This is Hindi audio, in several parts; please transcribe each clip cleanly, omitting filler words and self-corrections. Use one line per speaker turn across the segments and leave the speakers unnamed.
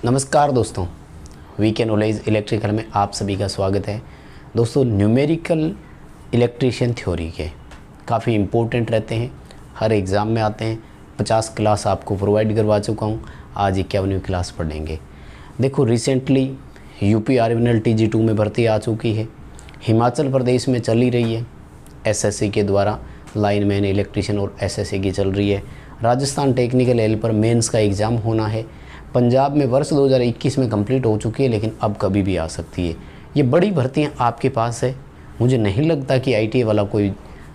नमस्कार दोस्तों, वीकेंड नॉलेज इलेक्ट्रिकल में आप सभी का स्वागत है। दोस्तों, न्यूमेरिकल इलेक्ट्रीशियन थ्योरी के काफ़ी इम्पोर्टेंट रहते हैं, हर एग्ज़ाम में आते हैं। 50 क्लास आपको प्रोवाइड करवा चुका हूँ, आज 51वीं क्लास पढ़ेंगे। देखो, रिसेंटली यूपी आरएनएल TG2 में भर्ती आ चुकी है, हिमाचल प्रदेश में चल ही रही है, SSC के द्वारा लाइनमैन इलेक्ट्रीशियन और SSC की चल रही है। राजस्थान टेक्निकल हेल्पर मेंस का एग्ज़ाम होना है। पंजाब में वर्ष 2021 में कंप्लीट हो चुकी है, लेकिन अब कभी भी आ सकती है। ये बड़ी भर्तियाँ आपके पास है। मुझे नहीं लगता कि ITA वाला कोई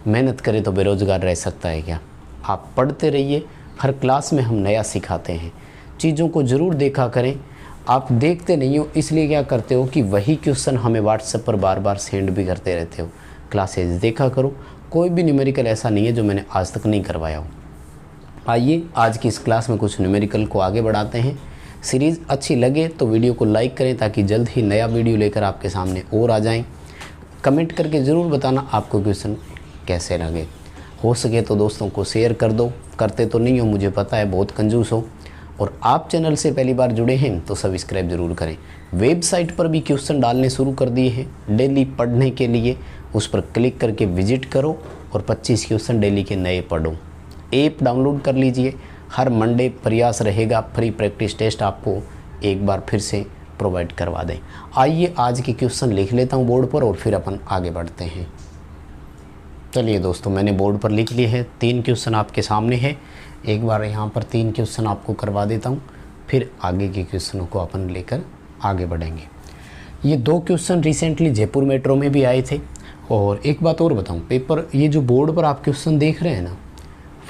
मेहनत करे तो बेरोज़गार रह सकता है क्या। आप पढ़ते रहिए, हर क्लास में हम नया सिखाते हैं। चीज़ों को ज़रूर देखा करें। आप देखते नहीं हो, इसलिए क्या करते हो कि वही क्वेश्चन हमें व्हाट्सएप पर बार बार सेंड भी करते रहते हो। क्लासेज देखा करो, कोई भी न्यूमेरिकल ऐसा नहीं है जो मैंने आज तक नहीं करवाया हो। आइए आज की इस क्लास में कुछ न्यूमेरिकल को आगे बढ़ाते हैं। सीरीज़ अच्छी लगे तो वीडियो को लाइक करें ताकि जल्द ही नया वीडियो लेकर आपके सामने और आ जाएं। कमेंट करके ज़रूर बताना आपको क्वेश्चन कैसे लगे। हो सके तो दोस्तों को शेयर कर दो, करते तो नहीं हो, मुझे पता है बहुत कंजूस हो। और आप चैनल से पहली बार जुड़े हैं तो सब्सक्राइब ज़रूर करें। वेबसाइट पर भी क्वेश्चन डालने शुरू कर दिए हैं डेली पढ़ने के लिए, उस पर क्लिक करके विजिट करो और 25 क्वेश्चन डेली के नए पढ़ो। ऐप डाउनलोड कर लीजिए, हर मंडे प्रयास रहेगा फ्री प्रैक्टिस टेस्ट आपको एक बार फिर से प्रोवाइड करवा दें। आइए आज के क्वेश्चन लिख लेता हूं बोर्ड पर और फिर अपन आगे बढ़ते हैं। चलिए दोस्तों, मैंने बोर्ड पर लिख लिए हैं। 3 क्वेश्चन आपके सामने है। एक बार यहाँ पर 3 क्वेश्चन आपको करवा देता हूँ, फिर आगे के क्वेश्चनों को अपन लेकर आगे बढ़ेंगे। ये 2 क्वेश्चन रिसेंटली जयपुर मेट्रो में भी आए थे। और एक बात और बताऊँ, पेपर ये जो बोर्ड पर आप क्वेश्चन देख रहे हैं ना,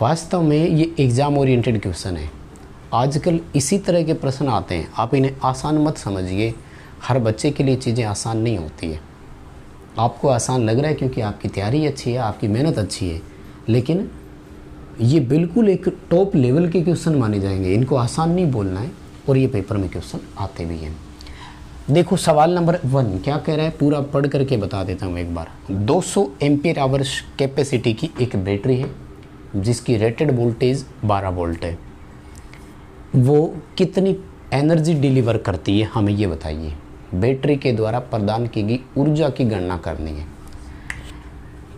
वास्तव में ये एग्ज़ाम ओरिएंटेड क्वेश्चन है। आजकल इसी तरह के प्रश्न आते हैं, आप इन्हें आसान मत समझिए। हर बच्चे के लिए चीज़ें आसान नहीं होती है। आपको आसान लग रहा है क्योंकि आपकी तैयारी अच्छी है, आपकी मेहनत अच्छी है, लेकिन ये बिल्कुल एक टॉप लेवल के क्वेश्चन माने जाएंगे। इनको आसान नहीं बोलना है और ये पेपर में क्वेश्चन आते भी हैं। देखो, सवाल नंबर 1 क्या कह रहा है, पूरा पढ़ करके बता देता हूँ एक बार। 200 एम्पियर आवर्स कैपेसिटी की एक बैटरी है जिसकी रेटेड वोल्टेज 12 वोल्ट है। वो कितनी एनर्जी डिलीवर करती है, हमें ये बताइए। बैटरी के द्वारा प्रदान की गई ऊर्जा की गणना करनी है।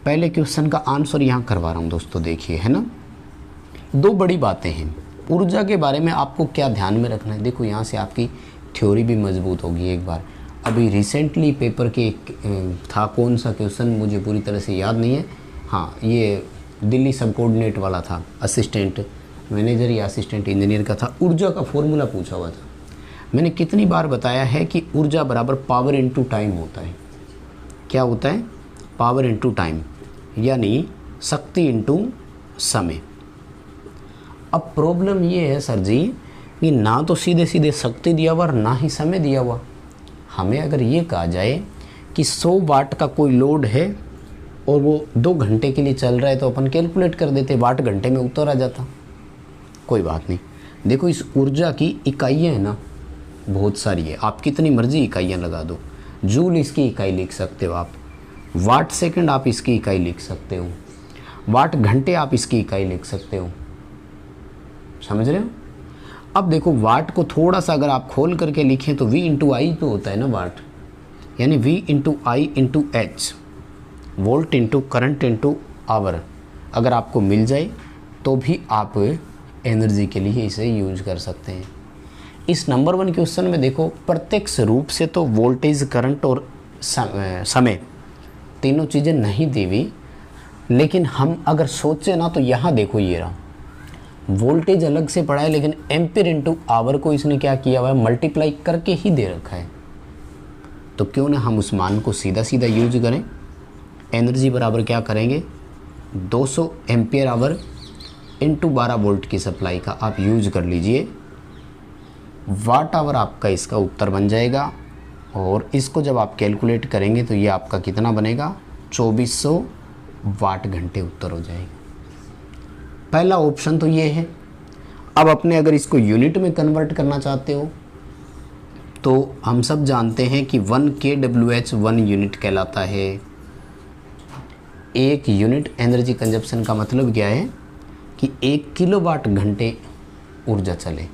पहले क्वेश्चन का आंसर यहाँ करवा रहा हूँ दोस्तों, देखिए, है ना। 2 बड़ी बातें हैं। ऊर्जा के बारे में आपको क्या ध्यान में रखना है, देखो यहाँ से आपकी थ्योरी भी मजबूत होगी। एक बार अभी रिसेंटली पेपर के था, कौन सा क्वेश्चन मुझे पूरी तरह से याद नहीं है। हाँ, ये दिल्ली सब कोऑर्डिनेट वाला था, असिस्टेंट मैनेजर या असिस्टेंट इंजीनियर का था। ऊर्जा का फॉर्मूला पूछा हुआ था। मैंने कितनी बार बताया है कि ऊर्जा बराबर पावर इनटू टाइम होता है। क्या होता है? पावर इनटू टाइम, यानी शक्ति इनटू समय। अब प्रॉब्लम ये है सर जी कि ना तो सीधे सीधे शक्ति दिया हुआ और ना ही समय दिया हुआ। हमें अगर ये कहा जाए कि 100 वाट का कोई लोड है और वो 2 घंटे के लिए चल रहा है, तो अपन कैलकुलेट कर देते, वाट घंटे में उत्तर आ जाता। कोई बात नहीं। देखो, इस ऊर्जा की इकाइयाँ हैं ना, बहुत सारी है। आप कितनी मर्जी इकाइयाँ लगा दो। जूल इसकी इकाई लिख सकते हो आप, वाट सेकंड आप इसकी इकाई लिख सकते हो, वाट घंटे आप इसकी इकाई लिख सकते हो। समझ रहे हो? अब देखो, वाट को थोड़ा सा अगर आप खोल करके लिखें तो V इंटू आई तो होता है ना वाट, यानी V into I into H, volt into current into hour. अगर आपको मिल जाए तो भी आप एनर्जी के लिए इसे यूज कर सकते हैं। इस नंबर 1 क्वेश्चन में देखो, प्रत्यक्ष रूप से तो वोल्टेज, करंट और समय तीनों चीज़ें नहीं दी हुई, लेकिन हम अगर सोचें ना तो यहाँ देखो, ये रहा वोल्टेज अलग से पड़ा है, लेकिन एम्पियर इंटू आवर को इसने क्या किया हुआ है, मल्टीप्लाई करके ही दे रखा है। तो क्यों ना हम उस मान को सीधा सीधा यूज करें। एनर्जी बराबर क्या करेंगे, 200 एम्पियर आवर इंटू 12 वोल्ट की सप्लाई का आप यूज कर लीजिए। वाट आवर आपका इसका उत्तर बन जाएगा। और इसको जब आप कैलकुलेट करेंगे तो ये आपका कितना बनेगा, 2400 वाट घंटे उत्तर हो जाएगा। पहला ऑप्शन तो ये है। अब अपने अगर इसको यूनिट में कन्वर्ट करना चाहते हो तो हम सब जानते हैं कि 1 kWh 1 यूनिट कहलाता है। 1 यूनिट एनर्जी कंजप्शन का मतलब क्या है कि 1 किलोवाट घंटे ऊर्जा चले।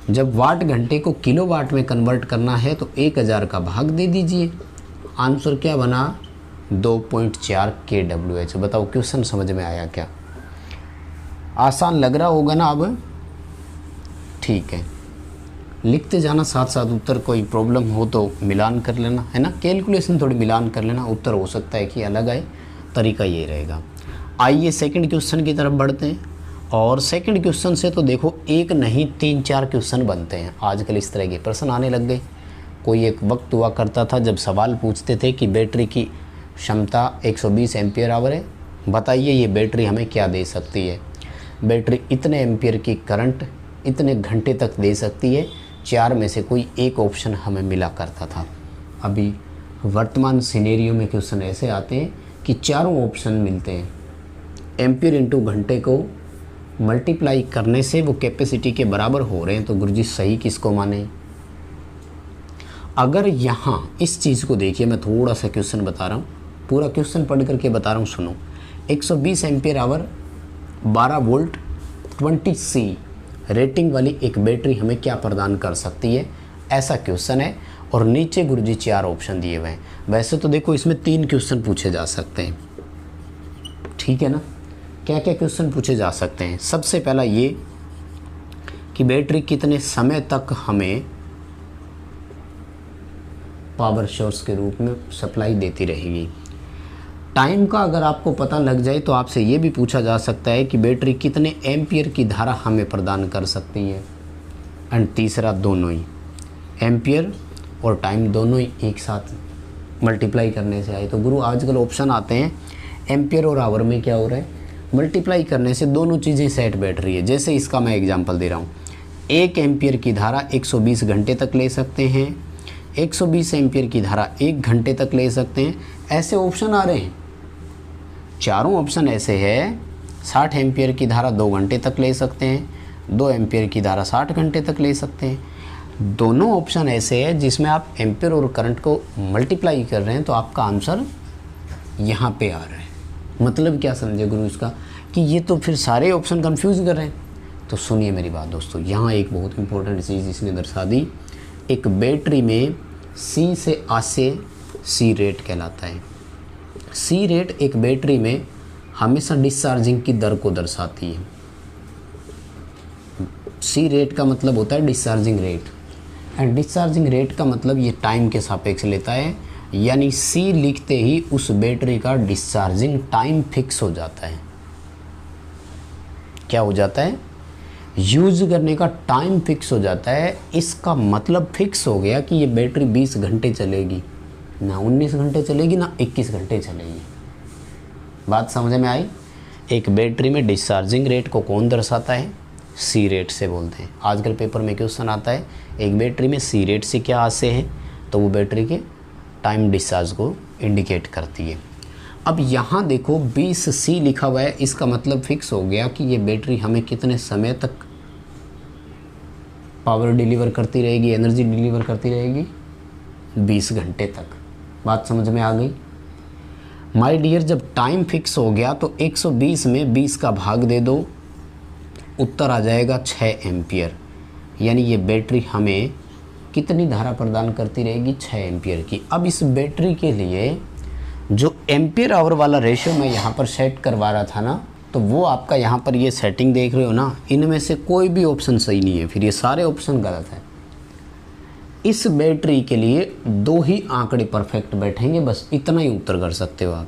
जब वाट घंटे को किलोवाट में कन्वर्ट करना है तो 1000 का भाग दे दीजिए। आंसर क्या बना? 2.4 kWh। बताओ क्वेश्चन समझ में आया क्या? आसान लग रहा होगा ना अब? ठीक है, लिखते जाना साथ साथ उत्तर। कोई प्रॉब्लम हो तो मिलान कर लेना, है ना, कैलकुलेशन थोड़ी मिलान कर लेना, उत्तर हो सकता है कि अलग आए, तरीका ये रहेगा। आइए सेकंड क्वेश्चन की तरफ बढ़ते हैं। और सेकंड क्वेश्चन से तो देखो एक नहीं 3-4 क्वेश्चन बनते हैं आजकल, इस तरह के प्रश्न आने लग गए। कोई एक वक्त हुआ करता था जब सवाल पूछते थे कि बैटरी की क्षमता 120 एम्पियर आवर है, बताइए ये बैटरी हमें क्या दे सकती है। बैटरी इतने एम्पियर की करंट इतने घंटे तक दे सकती है। 4 में से कोई एक ऑप्शन हमें मिला करता था। अभी वर्तमान सिनेरियो में क्वेश्चन ऐसे आते हैं कि चारों ऑप्शन मिलते हैं। एम्पियर इंटू घंटे को मल्टीप्लाई करने से वो कैपेसिटी के बराबर हो रहे हैं, तो गुरुजी सही किसको माने? अगर यहाँ इस चीज़ को देखिए, मैं थोड़ा सा क्वेश्चन बता रहा हूँ, पूरा क्वेश्चन पढ़ करके बता रहा हूँ, सुनो। 120 ampere hour 12 volt 20C rating वाली एक बैटरी हमें क्या प्रदान कर सकती है, ऐसा क्वेश्चन है। और नीचे गुरुजी 4 ऑप्शन दिए हुए हैं। वैसे तो देखो इसमें 3 क्वेश्चन पूछे जा सकते हैं, ठीक है ना। क्या क्या क्वेश्चन पूछे जा सकते हैं? सबसे पहला ये कि बैटरी कितने समय तक हमें पावर सोर्स के रूप में सप्लाई देती रहेगी। टाइम का अगर आपको पता लग जाए तो आपसे ये भी पूछा जा सकता है कि बैटरी कितने एम्पियर की धारा हमें प्रदान कर सकती है। एंड तीसरा, दोनों ही एम्पियर और टाइम दोनों ही एक साथ मल्टीप्लाई करने से आए। तो गुरु आजकल ऑप्शन आते हैं एम्पियर और आवर में क्या हो रहा है, मल्टीप्लाई करने से दोनों चीज़ें सेट बैठ रही है। जैसे इसका मैं एग्जांपल दे रहा हूँ, 1 एम्पियर की धारा 120 घंटे तक ले सकते हैं, 120 एम्पियर की धारा 1 घंटे तक ले सकते हैं, ऐसे ऑप्शन आ रहे हैं। चारों ऑप्शन ऐसे है, 60 एम्पियर की धारा 2 घंटे तक ले सकते हैं, 2 एम्पियर की धारा 60 घंटे तक ले सकते हैं। दोनों ऑप्शन ऐसे है जिसमें आप एम्पियर और करंट को मल्टीप्लाई कर रहे हैं, तो आपका आंसर यहाँ पे आ रहा है। मतलब क्या समझे गुरु इसका, कि ये तो फिर सारे ऑप्शन कंफ्यूज कर रहे हैं। तो सुनिए मेरी बात दोस्तों, यहाँ एक बहुत इंपॉर्टेंट चीज़ इसने दर्शा दी। एक बैटरी में C से आसे C रेट कहलाता है। C रेट एक बैटरी में हमेशा डिस्चार्जिंग की दर को दर्शाती है। C रेट का मतलब होता है discharging rate, and discharging rate का मतलब ये टाइम के सापेक्ष लेता है। यानी C लिखते ही उस बैटरी का डिस्चार्जिंग टाइम फिक्स हो जाता है। क्या हो जाता है? यूज करने का टाइम फिक्स हो जाता है। इसका मतलब फिक्स हो गया कि ये बैटरी 20 घंटे चलेगी, ना 19 घंटे चलेगी, ना 21 घंटे चलेगी। बात समझ में आई? एक बैटरी में डिस्चार्जिंग रेट को कौन दर्शाता है? C रेट से बोलते हैं। आजकल पेपर में क्वेश्चन आता है एक बैटरी में C रेट से क्या आसे है, तो वो बैटरी के टाइम डिस्चार्ज को इंडिकेट करती है। अब यहाँ देखो 20C लिखा हुआ है, इसका मतलब फिक्स हो गया कि ये बैटरी हमें कितने समय तक पावर डिलीवर करती रहेगी, एनर्जी डिलीवर करती रहेगी? 20 घंटे तक। बात समझ में आ गई? माय डियर, जब टाइम फिक्स हो गया तो 120 में 20 का भाग दे दो, उत्तर आ जाएगा 6 एम्पियर। यानी ये बैटरी हमें कितनी धारा प्रदान करती रहेगी? 6 एम्पियर की। अब इस बैटरी के लिए जो एम्पियर आवर वाला रेशियो मैं यहाँ पर सेट करवा रहा था ना, तो वो आपका यहाँ पर ये सेटिंग देख रहे हो ना, इनमें से कोई भी ऑप्शन सही नहीं है, फिर ये सारे ऑप्शन गलत है। इस बैटरी के लिए 2 ही आंकड़े परफेक्ट बैठेंगे, बस इतना ही उत्तर कर सकते हो आप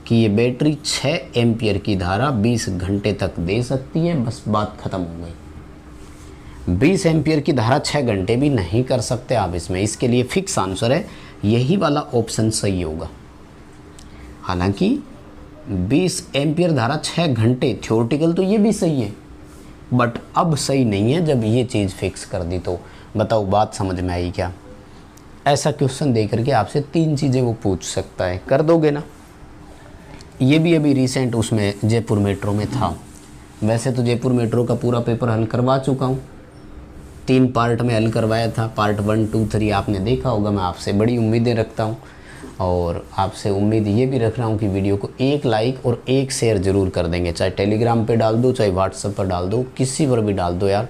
कि ये बैटरी 6 एम्पियर की धारा 20 घंटे तक दे सकती है। बस बात ख़त्म हो गई। 20 एम्पियर की धारा 6 घंटे भी नहीं कर सकते आप इसमें। इसके लिए फिक्स आंसर है, यही वाला ऑप्शन सही होगा। हालांकि 20 एम्पियर धारा 6 घंटे थ्योरेटिकल तो ये भी सही है, बट अब सही नहीं है जब ये चीज़ फिक्स कर दी। तो बताओ बात समझ में आई क्या? ऐसा क्वेश्चन दे करके आपसे 3 चीज़ें वो पूछ सकता है, कर दोगे ना? ये भी अभी रिसेंट उसमें जयपुर मेट्रो में था। वैसे तो जयपुर मेट्रो का पूरा पेपर हल करवा चुका हूँ, 3 पार्ट में हल करवाया था। पार्ट 1, 2, 3 आपने देखा होगा। मैं आपसे बड़ी उम्मीदें रखता हूँ और आपसे उम्मीद ये भी रख रहा हूँ कि वीडियो को 1 लाइक और 1 शेयर ज़रूर कर देंगे। चाहे टेलीग्राम पे डाल दो, चाहे व्हाट्सएप पर डाल दो, किसी पर भी डाल दो यार।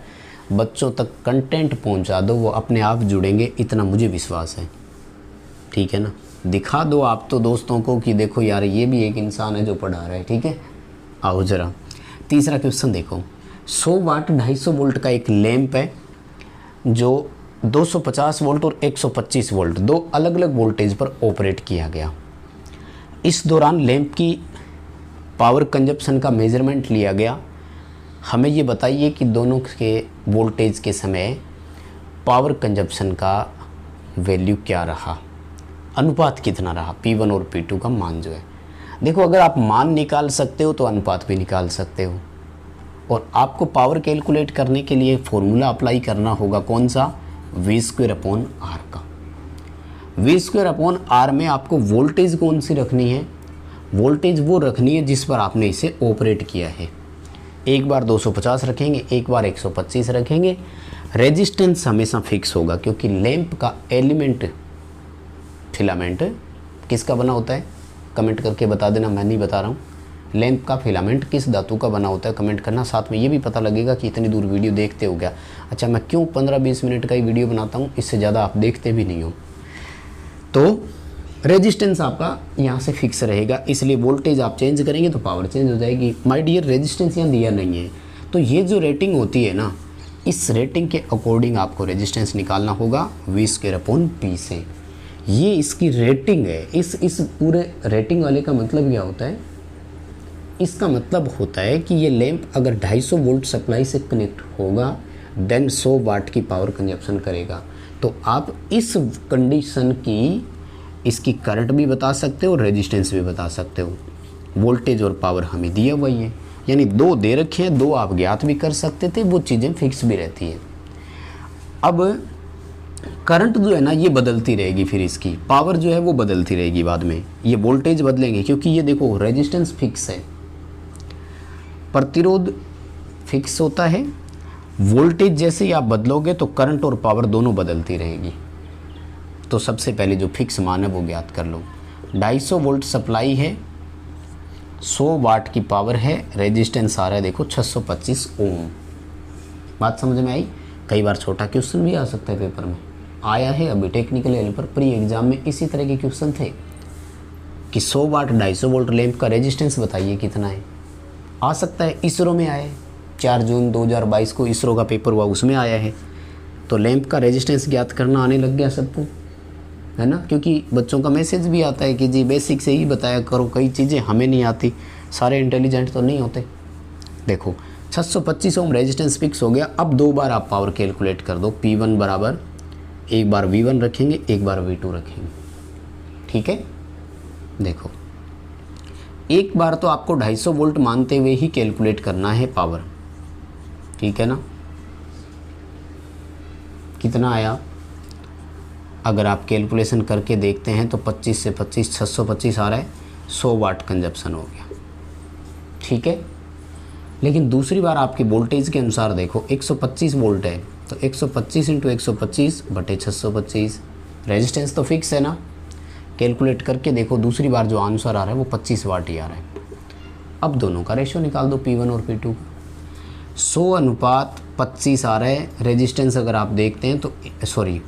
बच्चों तक कंटेंट पहुंचा दो, वो अपने आप जुड़ेंगे, इतना मुझे विश्वास है। ठीक है ना, दिखा दो आप तो दोस्तों को कि देखो यार ये भी एक इंसान है जो पढ़ा रहा है। ठीक है, आओ ज़रा तीसरा क्वेश्चन देखो। 100 वाट 250 वोल्ट का एक लैंप है जो 250 वोल्ट और 125 वोल्ट दो अलग अलग वोल्टेज पर ऑपरेट किया गया। इस दौरान लैंप की पावर कंजप्शन का मेजरमेंट लिया गया। हमें ये बताइए कि दोनों के वोल्टेज के समय पावर कंजप्शन का वैल्यू क्या रहा, अनुपात कितना रहा, P1 और P2 का मान जो है। देखो अगर आप मान निकाल सकते हो तो अनुपात भी निकाल सकते हो, और आपको पावर कैलकुलेट करने के लिए फॉर्मूला अप्लाई करना होगा कौन सा, V²/R का। V²/R में आपको वोल्टेज कौन सी रखनी है, वोल्टेज वो रखनी है जिस पर आपने इसे ऑपरेट किया है। एक बार 250 रखेंगे, एक बार 125 रखेंगे। रेजिस्टेंस हमेशा फिक्स होगा क्योंकि लैंप का एलिमेंट फिलामेंट किसका बना होता है, कमेंट करके बता देना, मैं नहीं बता रहा हूँ। लैंप का फिलामेंट किस धातु का बना होता है कमेंट करना, साथ में ये भी पता लगेगा कि इतनी दूर वीडियो देखते हो क्या। अच्छा मैं क्यों 15-20 मिनट का ही वीडियो बनाता हूँ, इससे ज़्यादा आप देखते भी नहीं हो। तो रेजिस्टेंस आपका यहाँ से फिक्स रहेगा, इसलिए वोल्टेज आप चेंज करेंगे तो पावर चेंज हो जाएगी। माय डियर रेजिस्टेंस यहाँ दिया नहीं है, तो ये जो रेटिंग होती है ना, इस रेटिंग के अकॉर्डिंग आपको रेजिस्टेंस निकालना होगा V²/P से। ये इसकी रेटिंग है। इस पूरे रेटिंग वाले का मतलब क्या होता है, इसका मतलब होता है कि ये लैंप अगर 250 वोल्ट सप्लाई से कनेक्ट होगा देन 100 वाट की पावर कंजप्शन करेगा। तो आप इस कंडीशन की इसकी करंट भी बता सकते हो और रेजिस्टेंस भी बता सकते हो। वोल्टेज और पावर हमें दिया हुआ ही है, यानी दो दे रखे हैं, दो आप ज्ञात भी कर सकते थे, वो चीज़ें फिक्स भी रहती है। अब करंट जो है ना ये बदलती रहेगी, फिर इसकी पावर जो है वो बदलती रहेगी बाद में, ये वोल्टेज बदलेंगे क्योंकि ये देखो रेजिस्टेंस फिक्स है, प्रतिरोध फिक्स होता है, वोल्टेज जैसे ही आप बदलोगे तो करंट और पावर दोनों बदलती रहेगी। तो सबसे पहले जो फिक्स मान है वो ज्ञात कर लो। 250 वोल्ट सप्लाई है, 100 वाट की पावर है, रेजिस्टेंस आ रहा है देखो 625 ओम। बात समझ में आई। कई बार छोटा क्वेश्चन भी आ सकता है पेपर में, आया है अभी टेक्निकल हेल्पर प्री एग्जाम में इसी तरह के क्वेश्चन थे कि 100 वाट 250 वोल्ट लैंप का रेजिस्टेंस बताइए कितना है। आ सकता है, इसरो में आया है 4 जून 2022 को इसरो का पेपर हुआ, उसमें आया है। तो लैंप का रेजिस्टेंस ज्ञात करना आने लग गया सबको, है ना, क्योंकि बच्चों का मैसेज भी आता है कि जी बेसिक से ही बताया करो, कई चीज़ें हमें नहीं आती, सारे इंटेलिजेंट तो नहीं होते। देखो 625 ओम रेजिस्टेंस फिक्स हो गया। अब दो बार आप पावर कैलकुलेट कर दो। P1 बराबर एक बार V1 रखेंगे, एक बार V2 रखेंगे। ठीक है, देखो एक बार तो आपको 250 वोल्ट मानते हुए ही कैलकुलेट करना है पावर। ठीक है ना, कितना आया, अगर आप कैलकुलेशन करके देखते हैं तो 25 से 25 625 आ रहा है, 100 वाट कंजप्शन हो गया। ठीक है, लेकिन दूसरी बार आपके वोल्टेज के अनुसार देखो 125 वोल्ट है तो 125 × 125 बटे 625, रेजिस्टेंस तो फिक्स है ना, कैलकुलेट करके देखो दूसरी बार जो आंसर आ रहा है वो 25 वाट ही आ रहा है। अब दोनों का रेशियो निकाल दो P1 और P2 का। 100:25 आ रहा है, रेजिस्टेंस अगर आप देखते हैं तो सॉरी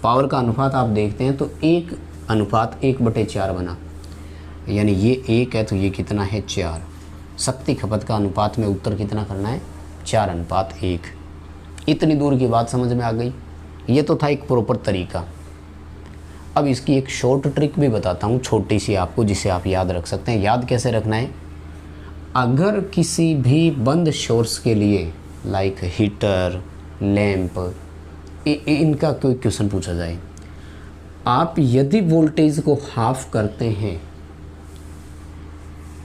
पावर का अनुपात आप देखते हैं तो 1:1/4 बना, यानी ये 1 है तो ये कितना है 4। शक्ति खपत का अनुपात में उत्तर कितना करना है 4:1। इतनी दूर की बात समझ में आ गई। ये तो था एक प्रॉपर तरीका। अब इसकी एक शॉर्ट ट्रिक भी बताता हूँ छोटी सी आपको, जिसे आप याद रख सकते हैं। याद कैसे रखना है, अगर किसी भी बंद सोर्स के लिए लाइक हीटर, लैंप, इनका कोई क्वेश्चन पूछा जाए, आप यदि वोल्टेज को हाफ करते हैं,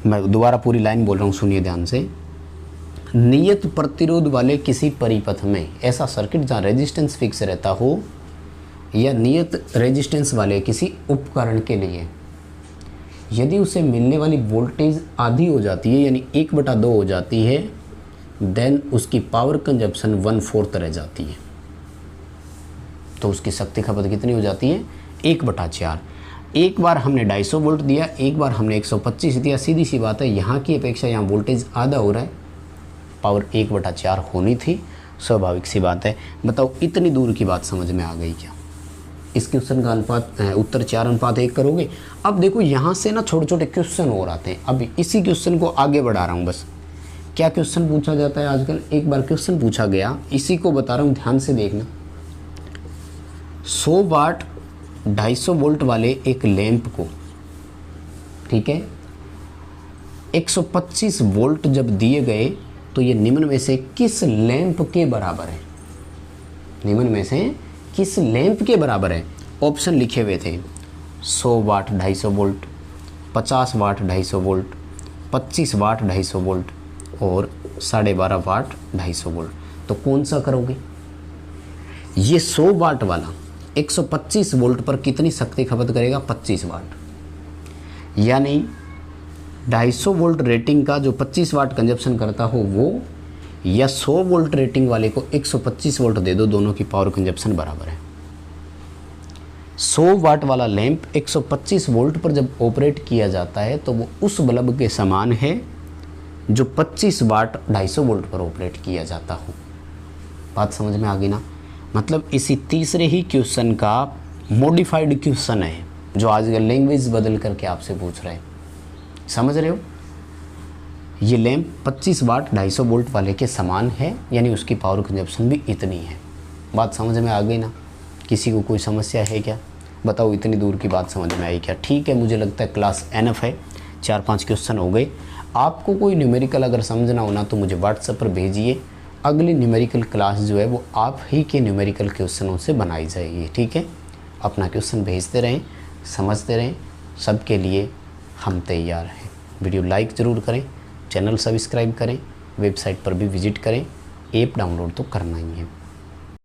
मैं दोबारा पूरी लाइन बोल रहा हूँ सुनिए ध्यान से, नियत प्रतिरोध वाले किसी परिपथ में, ऐसा सर्किट जहाँ रेजिस्टेंस फिक्स रहता हो, या नियत रेजिस्टेंस वाले किसी उपकरण के लिए यदि उसे मिलने वाली वोल्टेज आधी हो जाती है यानी 1/2 हो जाती है, देन उसकी पावर कंजप्शन 1/4 रह जाती है। तो उसकी शक्ति खपत कितनी हो जाती है 1/4। एक बार हमने 250 वोल्ट दिया, एक बार हमने 125 दिया, सीधी सी बात है यहाँ की अपेक्षा यहाँ वोल्टेज आधा हो रहा है, पावर 1/4 होनी थी। स्वाभाविक सी बात है। बताओ इतनी दूर की बात समझ में आ गई क्या? इस क्वेश्चन का अनुपात उत्तर 4:1 करोगे। अब देखो यहाँ से ना छोटे छोटे क्वेश्चन और आते हैं। अब इसी क्वेश्चन को आगे बढ़ा रहा हूँ बस। क्या क्वेश्चन पूछा जाता है आजकल? एक बार क्वेश्चन पूछा गया, इसी को बता रहा हूँ, ध्यान से देखना। 100 वाट 250 वोल्ट वाले एक लैंप को, ठीक है, 125 वोल्ट जब दिए गए तो ये निम्न में से किस लैंप के बराबर है? निम्न में से किस लैंप के बराबर है? ऑप्शन लिखे हुए थे 100 वाट 250 वोल्ट, 50 वाट 250 वोल्ट, 25 वाट 250 वोल्ट और 12.5 वाट 250 वोल्ट। तो कौन सा करोगे? ये 100 वाट वाला 125 वोल्ट पर कितनी शक्ति खपत करेगा? 25 वाट। यानी 250 वोल्ट रेटिंग का जो 25 वाट कंजप्शन करता हो वो, या 100 वोल्ट रेटिंग वाले को 125 वोल्ट दे दो, दोनों की पावर कंजप्शन बराबर है। 100 वाट वाला लैंप 125 वोल्ट पर जब ऑपरेट किया जाता है तो वो उस बल्ब के समान है जो 25 वाट 250 वोल्ट पर ऑपरेट किया जाता हो। बात समझ में आ गई ना? मतलब इसी तीसरे ही क्वेश्चन का मॉडिफाइड क्वेश्चन है जो आजकल लैंग्वेज बदल करके आपसे पूछ रहे हैं। समझ रहे हो? ये लैंप 25 वाट 250 वोल्ट वाले के समान है, यानी उसकी पावर कंजप्शन भी इतनी है। बात समझ में आ गई ना? किसी को कोई समस्या है क्या? बताओ इतनी दूर की बात समझ में आई क्या? ठीक है, मुझे लगता है क्लास एनफ है, 4-5 क्वेश्चन हो गए। आपको कोई न्यूमेरिकल अगर समझना होना तो मुझे व्हाट्सएप पर भेजिए। अगली न्यूमेरिकल क्लास जो है वो आप ही के न्यूमेरिकल क्वेश्चनों से बनाई जाएगी। ठीक है, अपना क्वेश्चन भेजते रहें, समझते रहें, सबके लिए हम तैयार हैं। वीडियो लाइक ज़रूर करें, चैनल सब्सक्राइब करें, वेबसाइट पर भी विजिट करें, ऐप डाउनलोड तो करना ही है।